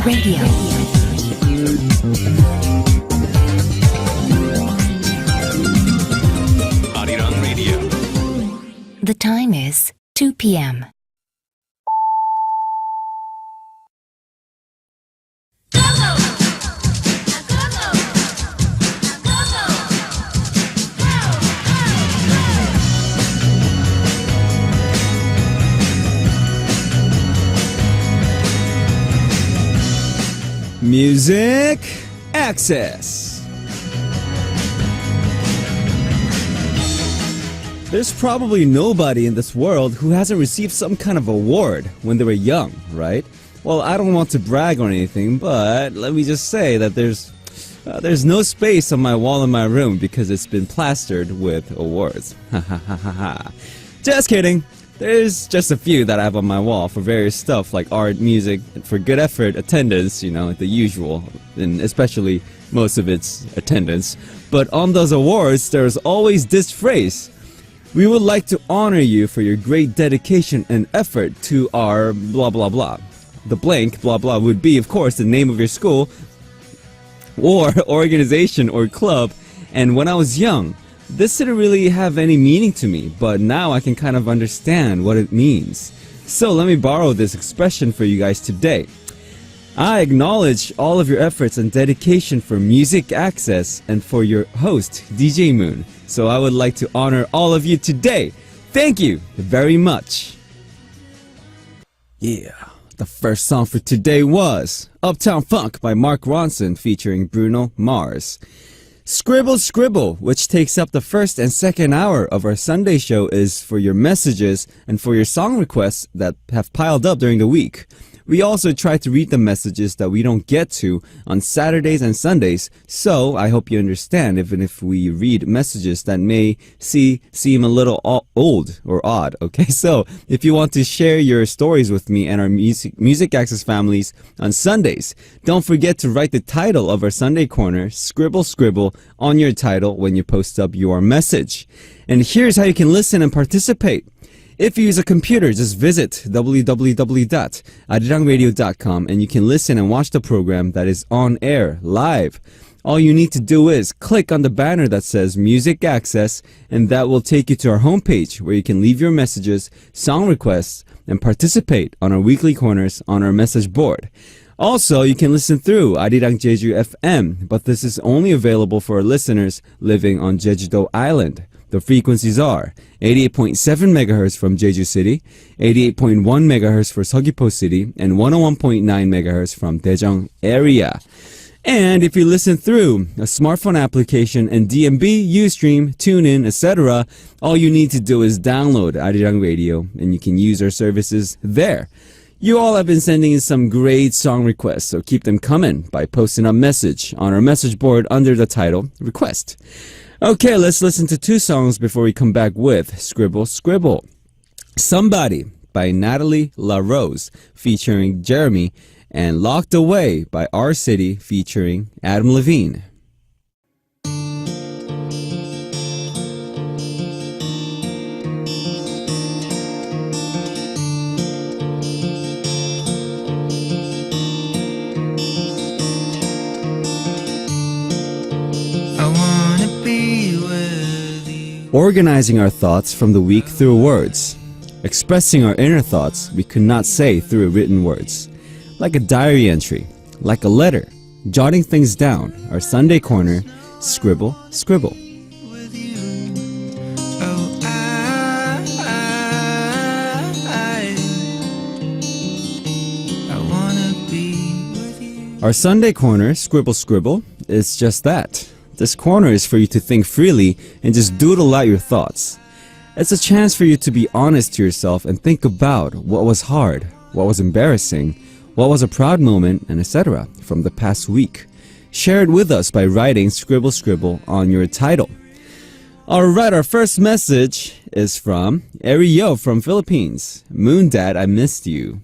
Radio. Arirang Radio. The time is 2 p.m. Music Access. There's probably nobody in this world who hasn't received some kind of award when they were young, right? Well, I don't want to brag or anything, but let me just say that there's no space on my wall in my room because it's been plastered with awards. Ha ha ha ha ha. Just kidding. There's just a few that I have on my wall for various stuff like art, music, for good effort, attendance, like the usual, and especially most of its attendance. But on those awards, there's always this phrase: we would like to honor you for your great dedication and effort to our blah blah blah. The blank blah blah would be, of course, the name of your school or organization or club. And when I was young, this didn't really have any meaning to me, but now I can kind of understand what it means. So let me borrow this expression for you guys today. I acknowledge all of your efforts and dedication for Music Access and for your host, DJ Moon. So I would like to honor all of you today. Thank you very much. Yeah, the first song for today was Uptown Funk by Mark Ronson featuring Bruno Mars. Scribble Scribble, which takes up the first and second hour of our Sunday show, is for your messages and for your song requests that have piled up during the week. We also try to read the messages that we don't get to on Saturdays and Sundays, so I hope you understand even if we read messages that may seem a little old or odd, okay? So, if you want to share your stories with me and our Music Access families on Sundays, don't forget to write the title of our Sunday Corner, Scribble Scribble, on your title when you post up your message. And here's how you can listen and participate. If you use a computer, just visit www.arirangradio.com and you can listen and watch the program that is on air live. All you need to do is click on the banner that says Music Access, and that will take you to our homepage where you can leave your messages, song requests, and participate on our weekly corners on our message board. Also, you can listen through Arirang Jeju FM, but this is only available for our listeners living on Jeju-do Island. The frequencies are 88.7 MHz from Jeju City, 88.1 MHz for Seogwipo City, and 101.9 MHz from Daejeong area. And if you listen through a smartphone application and DMB, Ustream, TuneIn, etc., all you need to do is download Arirang Radio, and you can use our services there. You all have been sending in some great song requests, so keep them coming by posting a message on our message board under the title Request. Okay, let's listen to two songs before we come back with Scribble Scribble. Somebody by Natalie LaRose featuring Jeremy, and Locked Away by Our City featuring Adam Levine. Organizing our thoughts from the week through words. Expressing our inner thoughts we could not say through written words. Like a diary entry, like a letter, jotting things down. Our Sunday Corner, Scribble Scribble. Our Sunday Corner, Scribble Scribble, is just that. This corner is for you to think freely and just doodle out your thoughts. It's a chance for you to be honest to yourself and think about what was hard, what was embarrassing, what was a proud moment, and etc. from the past week. Share it with us by writing Scribble Scribble on your title. Alright, our first message is from Ariyo from Philippines. Moon Dad, I missed you.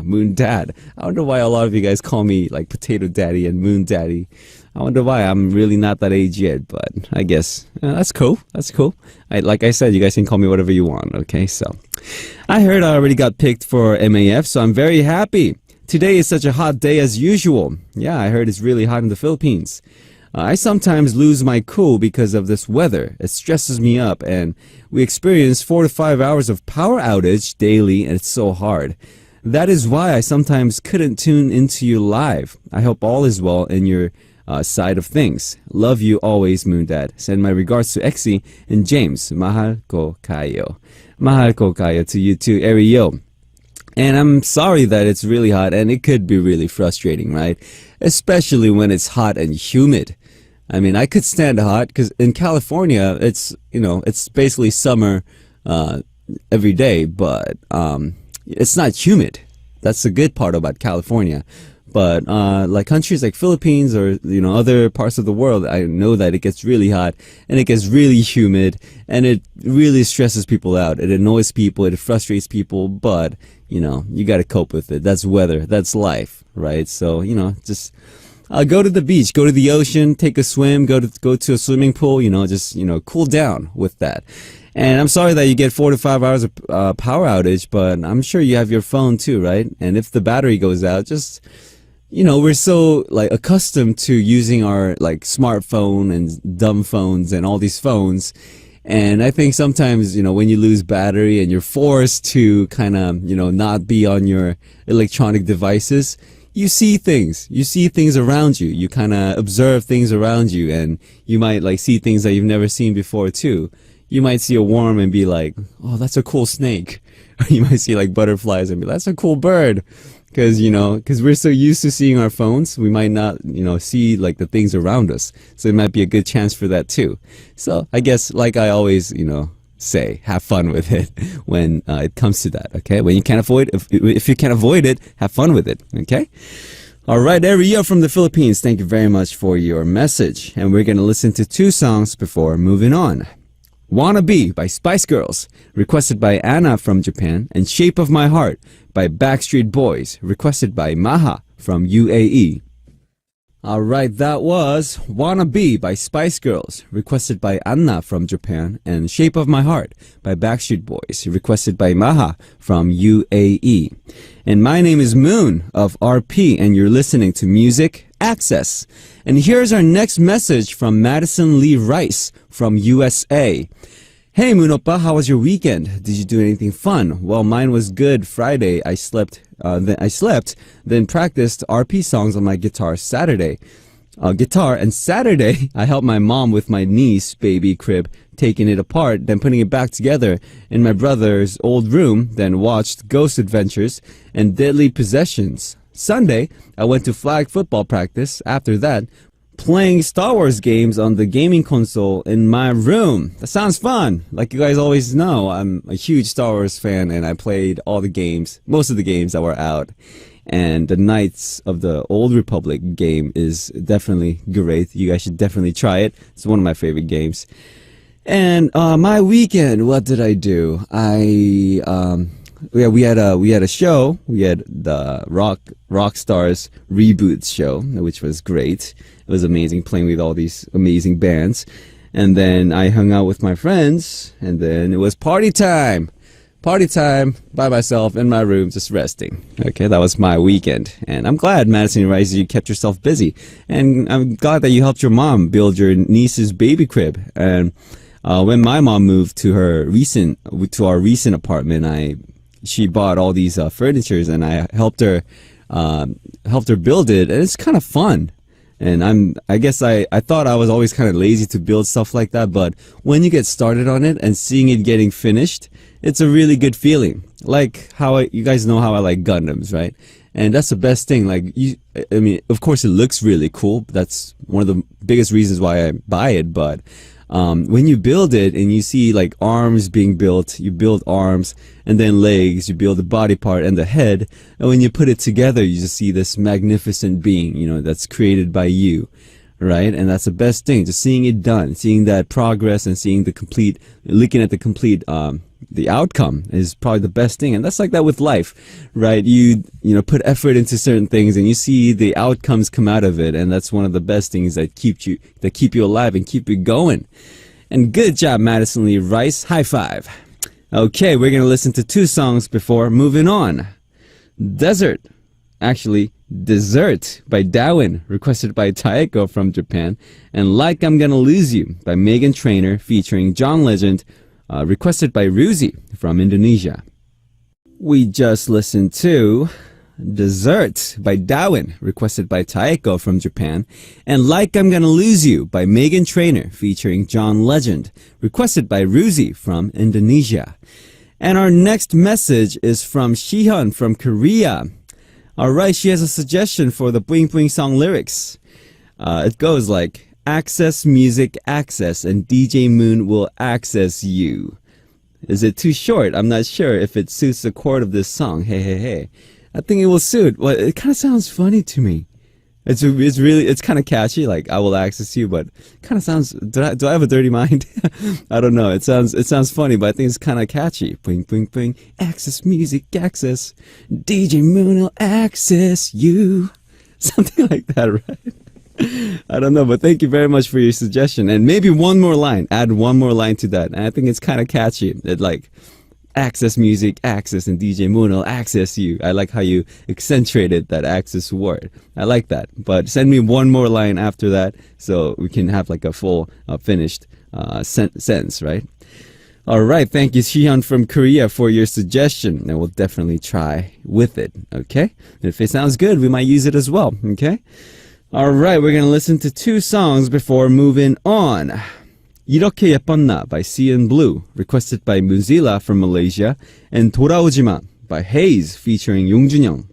Moon Dad. I wonder why a lot of you guys call me like Potato Daddy and Moon Daddy. I wonder why. I'm really not that age yet, but I guess that's cool. That's cool. Like I said, you guys can call me whatever you want, okay? So, I heard I already got picked for MAF, so I'm very happy. Today is such a hot day as usual. Yeah, I heard it's really hot in the Philippines. I sometimes lose my cool because of this weather. It stresses me up, and we experience 4 to 5 hours of power outage daily, and it's so hard. That is why I sometimes couldn't tune into you live. I hope all is well in your side of things. Love you always, Moon Dad. Send my regards to Exie and James. Mahal ko kayo. Mahal ko kayo to you too, Ariel. And I'm sorry that it's really hot, and it could be really frustrating, right? Especially when it's hot and humid. I mean, I could stand hot because in California, it's basically summer every day, but it's not humid. That's the good part about California. But like countries like Philippines or other parts of the world, I know that it gets really hot and it gets really humid, and it really stresses people out. It annoys people, it frustrates people, but you got to cope with it. That's weather, that's life, right? So just go to the beach, go to the ocean, take a swim, go to a swimming pool. Just cool down with that. And I'm sorry that you get 4 to 5 hours of power outage, but I'm sure you have your phone too, right? And if the battery goes out, just we're so accustomed to using our smartphone and dumb phones and all these phones. And I think sometimes, when you lose battery and you're forced to kind of, not be on your electronic devices, you see things around you. You kind of observe things around you, and you might see things that you've never seen before too. You might see a worm and be like, oh, that's a cool snake. Or you might see butterflies and be like, that's a cool bird. Because we're so used to seeing our phones, we might not, see the things around us. So it might be a good chance for that too. So I guess, like I always, say, have fun with it when it comes to that. Okay, when you can't avoid, if you can't avoid it, have fun with it. Okay. All right, Ariel from the Philippines, thank you very much for your message. And we're gonna listen to 2 songs before moving on. Wanna Be by Spice Girls, requested by Anna from Japan, and Shape of My Heart by Backstreet Boys, requested by Maha from UAE. Alright, that was Wanna Be by Spice Girls, requested by Anna from Japan, and Shape of My Heart by Backstreet Boys, requested by Maha from UAE. And my name is Moon of RP, and you're listening to Music Access. And here's our next message from Madison Lee Rice from USA. Hey Moon Oppa, how was your weekend? Did you do anything fun? Well, mine was good. Friday, I slept, then practiced RP songs on my guitar Saturday. And Saturday, I helped my mom with my niece baby crib, taking it apart, then putting it back together in my brother's old room, then watched Ghost Adventures and Deadly Possessions. Sunday, I went to flag football practice. After that, playing Star Wars games on the gaming console in my room. That sounds fun. Like you guys always know, I'm a huge Star Wars fan, and I played all the games, most of the games that were out. And the Knights of the Old Republic game is definitely great. You guys should definitely try it. It's one of my favorite games. And my weekend, what did I do? We had a show. We had the Rock Stars reboot show, which was great. It was amazing playing with all these amazing bands. And then I hung out with my friends, and then it was party time by myself in my room, just resting. Okay, that was my weekend. And I'm glad, Madison Rice, you kept yourself busy. And I'm glad that you helped your mom build your niece's baby crib. And when my mom moved to our recent apartment, she bought all these furnitures, and I helped her build it, and it's kind of fun. And I guess I thought I was always kind of lazy to build stuff like that, but when you get started on it and seeing it getting finished, it's a really good feeling. Like how you guys know how I like Gundams, right? And that's the best thing. I mean, of course it looks really cool. That's one of the biggest reasons why I buy it, but when you build it and you see arms being built, you build arms, and then legs, you build the body part and the head, and when you put it together, you just see this magnificent being, that's created by you, right? And that's the best thing, just seeing it done, seeing that progress, and seeing looking at the outcome is probably the best thing. And that's like that with life, right? You put effort into certain things, and you see the outcomes come out of it, and that's one of the best things that keep you alive and keep you going. And good job, Madison Lee Rice. High five. Okay, we're gonna listen to 2 songs before moving on. Desert Actually, Dessert by Darwin, requested by Taeko from Japan, and Like I'm Gonna Lose You by Megan Trainor featuring John Legend, requested by Ruzi from Indonesia. We just listened to Dessert by Darwin, requested by Taeko from Japan, and Like I'm Gonna Lose You by Megan Trainor featuring John Legend, requested by Ruzi from Indonesia. And our next message is from Shihyun from Korea. Alright, she has a suggestion for the Bling Bling song lyrics. It goes like, Access music access and DJ Moon will access you. Is it too short? I'm not sure if it suits the chord of this song. Hey, hey, hey. I think it will suit. Well, it kind of sounds funny to me. It's kind of catchy, like I will access you, but kind of sounds. Do I have a dirty mind? I don't know. It sounds funny, but I think it's kind of catchy. Bling bling bling. Access music, access. DJ Moon will access you. Something like that, right? I don't know, but thank you very much for your suggestion. And maybe one more line. Add one more line to that. And I think it's kind of catchy. It like. Access music, access, and DJ Moon will access you. I like how you accentuated that access word. I like that. But send me one more line after that so we can have like a full finished sentence, right? All right. Thank you, Shihyun from Korea, for your suggestion. And we'll definitely try with it, okay? And if it sounds good, we might use it as well, okay? All right. We're going to listen to two songs before moving on. 이렇게 예뻤나 by CN Blue, requested by Muzila from Malaysia, and 돌아오지마 by Hayes featuring 용준영.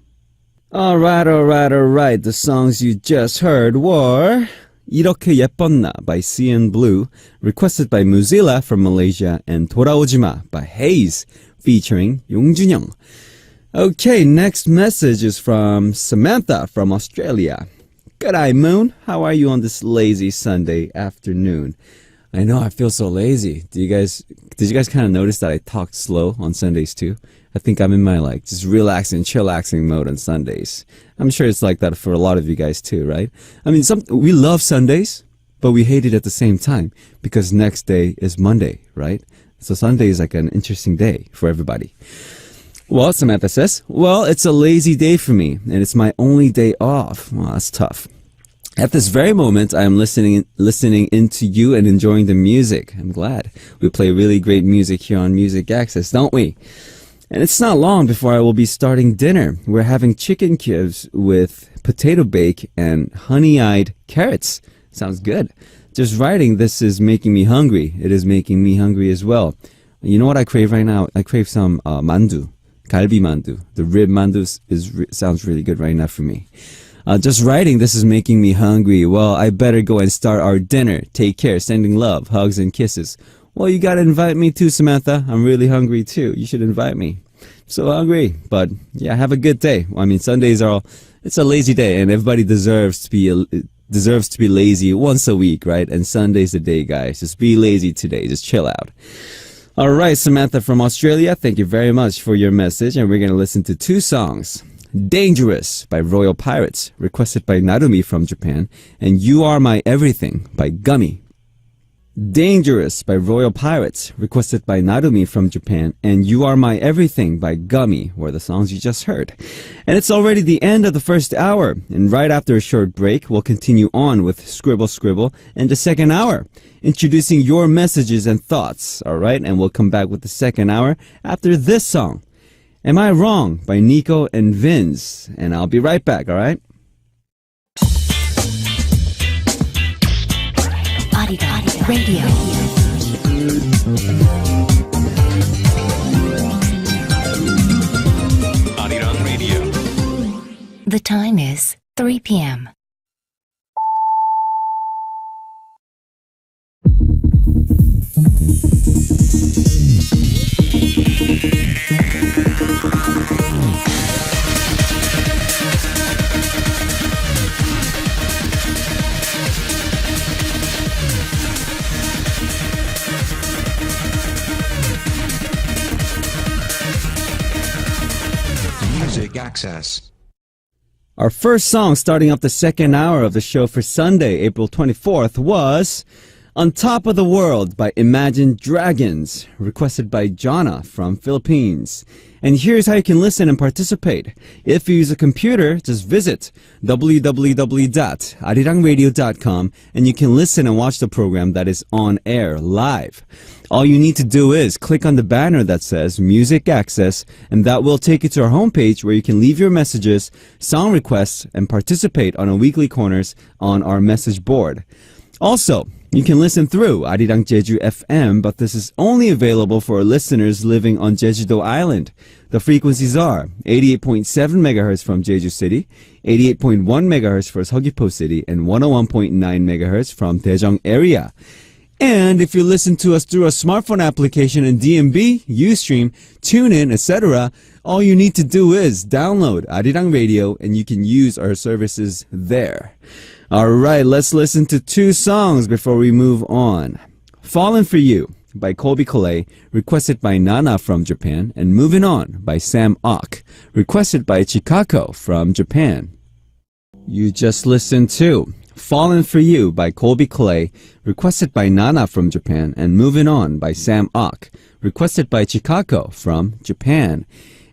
Alright. The songs you just heard were 이렇게 예뻤나 by CN Blue, requested by Muzila from Malaysia, and 돌아오지마 by Hayes featuring 용준영. Okay, next message is from Samantha from Australia. G'day Moon, how are you on this lazy Sunday afternoon? I know, I feel so lazy. Did you guys kind of notice that I talked slow on Sundays too? I think I'm in my like just relaxing, chillaxing mode on Sundays. I'm sure it's like that for a lot of you guys too, right? I mean, we love Sundays, but we hate it at the same time because next day is Monday, right? So Sunday is like an interesting day for everybody. Well, Samantha says, well, it's a lazy day for me and it's my only day off. Well, that's tough. At this very moment, I am listening into you and enjoying the music. I'm glad. We play really great music here on Music Access, don't we? And it's not long before I will be starting dinner. We're having chicken cubes with potato bake and honey-eyed carrots. Sounds good. Just writing this is making me hungry. It is making me hungry as well. You know what I crave right now? I crave some mandu, galbi mandu. The rib mandu sounds really good right now for me. Just writing this is making me hungry. Well, I better go and start our dinner. Take care. Sending love, hugs, and kisses. Well, you gotta invite me too, Samantha. I'm really hungry too. You should invite me. I'm so hungry. But yeah, have a good day. I mean, Sundays it's a lazy day, and everybody deserves to be lazy once a week, right? And Sunday's the day, guys. Just be lazy today. Just chill out. All right, Samantha from Australia, thank you very much for your message, and we're gonna listen to two songs. Dangerous by Royal Pirates, requested by Narumi from Japan, and You Are My Everything by Gummy. Dangerous by Royal Pirates, requested by Narumi from Japan, and You Are My Everything by Gummy were the songs you just heard. And it's already the end of the first hour, and right after a short break, we'll continue on with Scribble Scribble in the second hour, introducing your messages and thoughts, alright? And we'll come back with the second hour after this song. Am I Wrong by Nico and Vince. And I'll be right back, alright? Arirang Radio. Arirang Radio. The time is 3 p.m. Music Access. Our first song starting up the second hour of the show for Sunday, April 24th was On Top of the World by Imagine Dragons, requested by Jonna from Philippines. And here's how you can listen and participate. If you use a computer, just visit www.arirangradio.com and you can listen and watch the program that is on air live. All you need to do is click on the banner that says Music Access, and that will take you to our homepage where you can leave your messages, song requests, and participate on our weekly corners on our message board. Also, you can listen through Arirang Jeju FM, but this is only available for our listeners living on Jeju-do Island. The frequencies are 88.7 MHz from Jeju City, 88.1 MHz for Seogwipo City, and 101.9 MHz from Daejeong area. And if you listen to us through a smartphone application in DMB, Ustream, TuneIn, etc., all you need to do is download Arirang Radio and you can use our services there. Alright, let's listen to two songs before we move on. Fallen for You by Colby Calais, requested by Nana from Japan, and Moving On by Sam Ock, requested by Chikako from Japan. You just listened to Fallen for You by Colby Calais, requested by Nana from Japan, and Moving On by Sam Ock, requested by Chikako from Japan.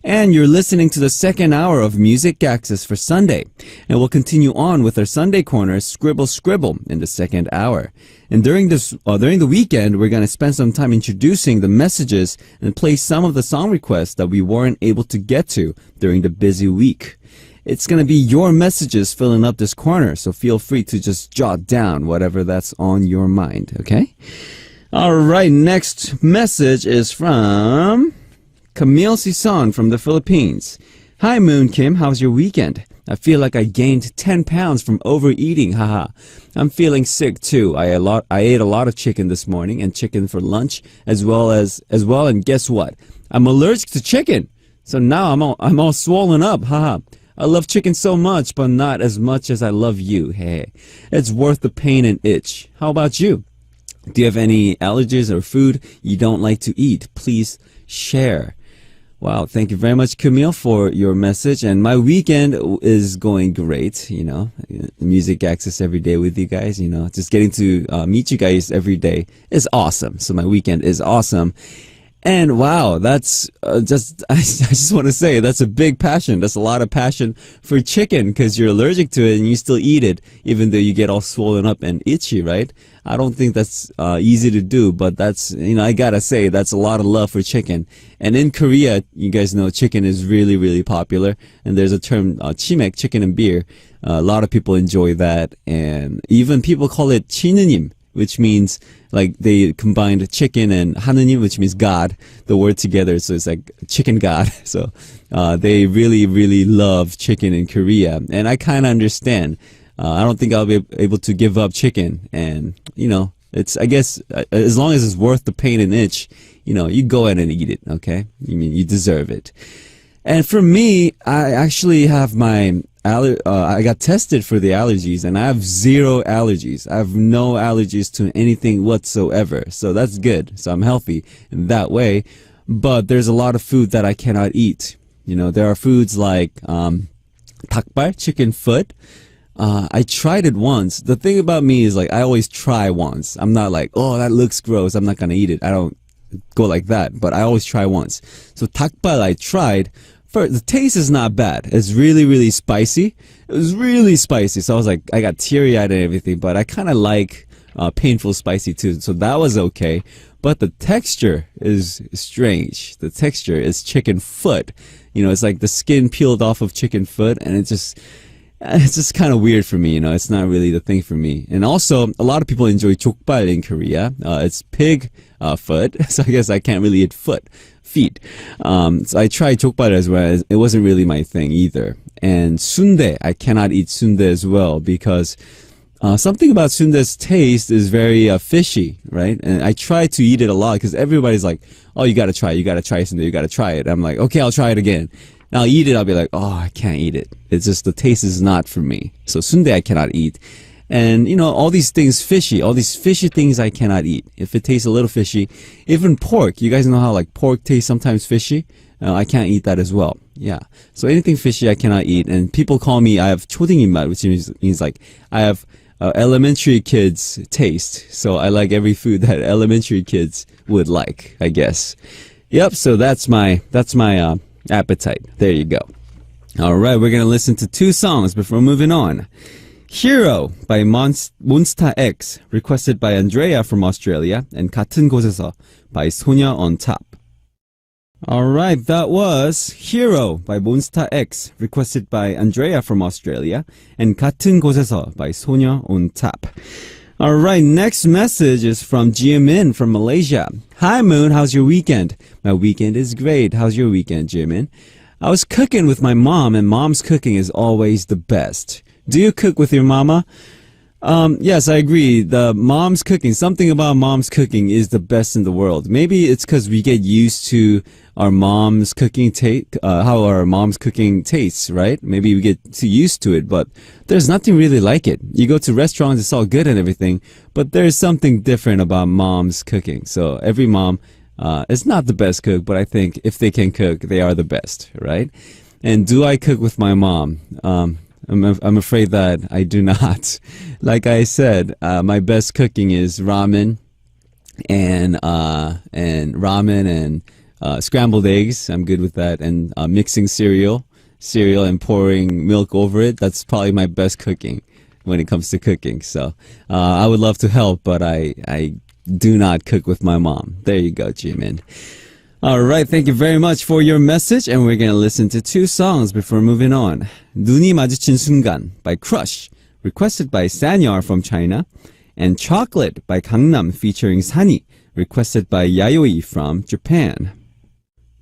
And you're listening to the second hour of Music Access for Sunday. And we'll continue on with our Sunday corner, Scribble Scribble, in the second hour. And during the weekend, we're going to spend some time introducing the messages and play some of the song requests that we weren't able to get to during the busy week. It's going to be your messages filling up this corner, so feel free to just jot down whatever that's on your mind, okay? All right, next message is from Camille Sison from the Philippines. Hi Moon Kim, how's your weekend? I feel like I gained 10 pounds from overeating, haha. I'm feeling sick too. I ate a lot of chicken this morning and chicken for lunch as well, and guess what? I'm allergic to chicken. So now I'm all swollen up, haha. I love chicken so much, but not as much as I love you, hey. It's worth the pain and itch. How about you? Do you have any allergies or food you don't like to eat? Please share. Wow, thank you very much, Camille, for your message. And my weekend is going great, you know. Music Access every day with you guys, you know. Just getting to meet you guys every day is awesome. So my weekend is awesome. And wow, that's I just want to say that's a big passion. That's a lot of passion for chicken because you're allergic to it and you still eat it even though you get all swollen up and itchy, right? I don't think that's easy to do, but that's, you know, I gotta say that's a lot of love for chicken. And in Korea, you guys know chicken is really, really popular. And there's a term, chimek, chicken and beer. A lot of people enjoy that. And even people call it chinunim, which means like they combined chicken and 하느님, which means God, the word together. So it's like chicken God. So they really, really love chicken in Korea. And I kind of understand. I don't think I'll be able to give up chicken. And, you know, it's, I guess, as long as it's worth the pain and itch, you know, you go ahead and eat it, okay? I mean, you deserve it. And for me, I actually have my I got tested for the allergies and I have 0 allergies. I have no allergies to anything whatsoever. So that's good. So I'm healthy in that way. But there's a lot of food that I cannot eat. You know, there are foods like 닭발, chicken foot. I tried it once. The thing about me is like I always try once. I'm not like, oh, that looks gross, I'm not gonna eat it. I don't go like that, but I always try once. So 닭발 I tried. The taste is not bad. It's really, really spicy. It was really spicy. So I was like, I got teary-eyed and everything, but I kind of like painful spicy too. So that was okay. But the texture is strange. The texture is chicken foot. You know, it's like the skin peeled off of chicken foot, and it's just kind of weird for me. You know, it's not really the thing for me. And also, a lot of people enjoy 족발 in Korea. It's pig foot. So I guess I can't really eat feet. So I tried 족발 as well. It wasn't really my thing either. And sundae, I cannot eat sundae as well because something about sundae's taste is very fishy, right? And I try to eat it a lot because everybody's like, oh, you gotta try sundae, you gotta try it. I'm like, okay, I'll try it again. And I'll eat it, I'll be like, oh, I can't eat it. It's just the taste is not for me. So sundae I cannot eat. And, you know, all these things fishy, all these fishy things I cannot eat. If it tastes a little fishy, even pork, you guys know how like pork tastes sometimes fishy? I can't eat that as well. Yeah. So anything fishy I cannot eat. And people call me, I have 초딩 입맛, which means like I have elementary kids' taste. So I like every food that elementary kids would like, I guess. Yep, so that's my appetite. There you go. All right, we're going to listen to two songs before moving on. Hero by Monsta X, requested by Andrea from Australia, and 같은 곳에서 by 소녀 on top. Alright, that was Hero by Monsta X, requested by Andrea from Australia, and 같은 곳에서 by 소녀 on top. Alright, next message is from Jimin from Malaysia. Hi Moon, how's your weekend? My weekend is great. How's your weekend, Jimin? I was cooking with my mom, and mom's cooking is always the best. Do you cook with your mama? Yes, I agree. Something about mom's cooking is the best in the world. Maybe it's because we get used to our mom's cooking how our mom's cooking tastes, right? Maybe we get too used to it, but there's nothing really like it. You go to restaurants, it's all good and everything, but there's something different about mom's cooking. So every mom is not the best cook, but I think if they can cook, they are the best, right? And do I cook with my mom? I'm afraid that I do not. Like I said, my best cooking is ramen and scrambled eggs. I'm good with that. And mixing cereal and pouring milk over it. That's probably my best cooking when it comes to cooking. So I would love to help, but I do not cook with my mom. There you go, Jimin. All right, thank you very much for your message, and we're going to listen to two songs before moving on. 눈이 마주친 순간 by Crush, requested by Sanyar from China, and Chocolate by Gangnam featuring Sani, requested by Yayoi from Japan.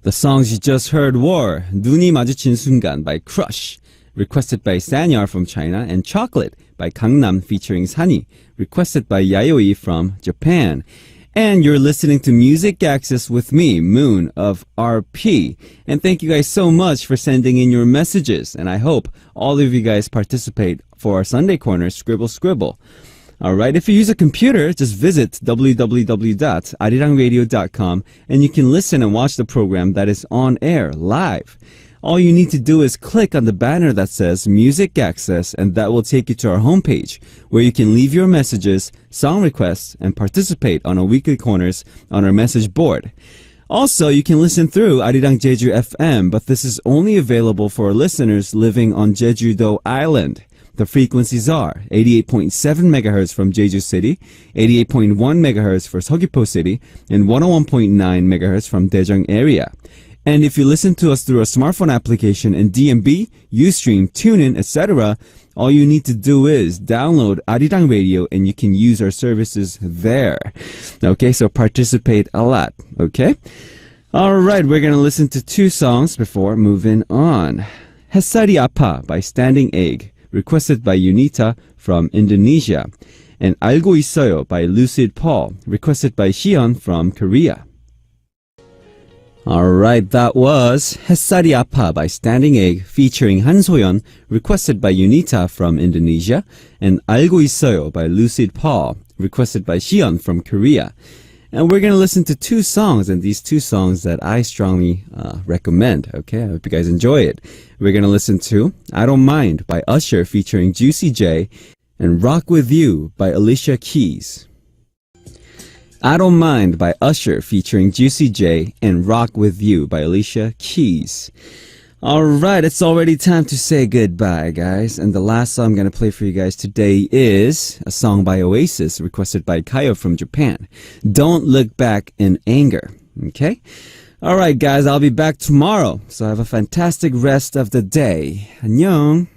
The songs you just heard were 눈이 마주친 순간 by Crush, requested by Sanyar from China, and Chocolate by Gangnam featuring Sani, requested by Yayoi from Japan. And you're listening to Music Access with me, Moon of RP. And thank you guys so much for sending in your messages. And I hope all of you guys participate for our Sunday Corner Scribble Scribble. Alright, if you use a computer, just visit www.arirangradio.com and you can listen and watch the program that is on air live. All you need to do is click on the banner that says Music Access, and that will take you to our homepage, where you can leave your messages, song requests, and participate on our weekly corners on our message board. Also, you can listen through Arirang Jeju FM, but this is only available for listeners living on Jeju-do Island. The frequencies are 88.7 MHz from Jeju City, 88.1 MHz for Seogwipo City, and 101.9 MHz from Daejeong area. And if you listen to us through a smartphone application in DMB, Ustream, TuneIn, etc., all you need to do is download Arirang Radio and you can use our services there. Okay, so participate a lot, okay? Alright, we're going to listen to two songs before moving on. 햇살이 아파 by Standing Egg, requested by Unita from Indonesia. And 알고 있어요 by Lucid Paul, requested by Xion from Korea. Alright, that was 햇살이 아파 by Standing Egg featuring Han Soyeon, requested by Unita from Indonesia, and 알고 있어요 by Lucid Paul, requested by Xion from Korea. And we're going to listen to two songs, and these two songs that I strongly recommend, okay? I hope you guys enjoy it. We're going to listen to I Don't Mind by Usher featuring Juicy J, and Rock With You by Alicia Keys. I Don't Mind by Usher featuring Juicy J, and Rock With You by Alicia Keys. Alright, it's already time to say goodbye, guys. And the last song I'm going to play for you guys today is a song by Oasis, requested by Kayo from Japan. Don't Look Back in Anger. Okay? Alright, guys, I'll be back tomorrow. So have a fantastic rest of the day. 안녕.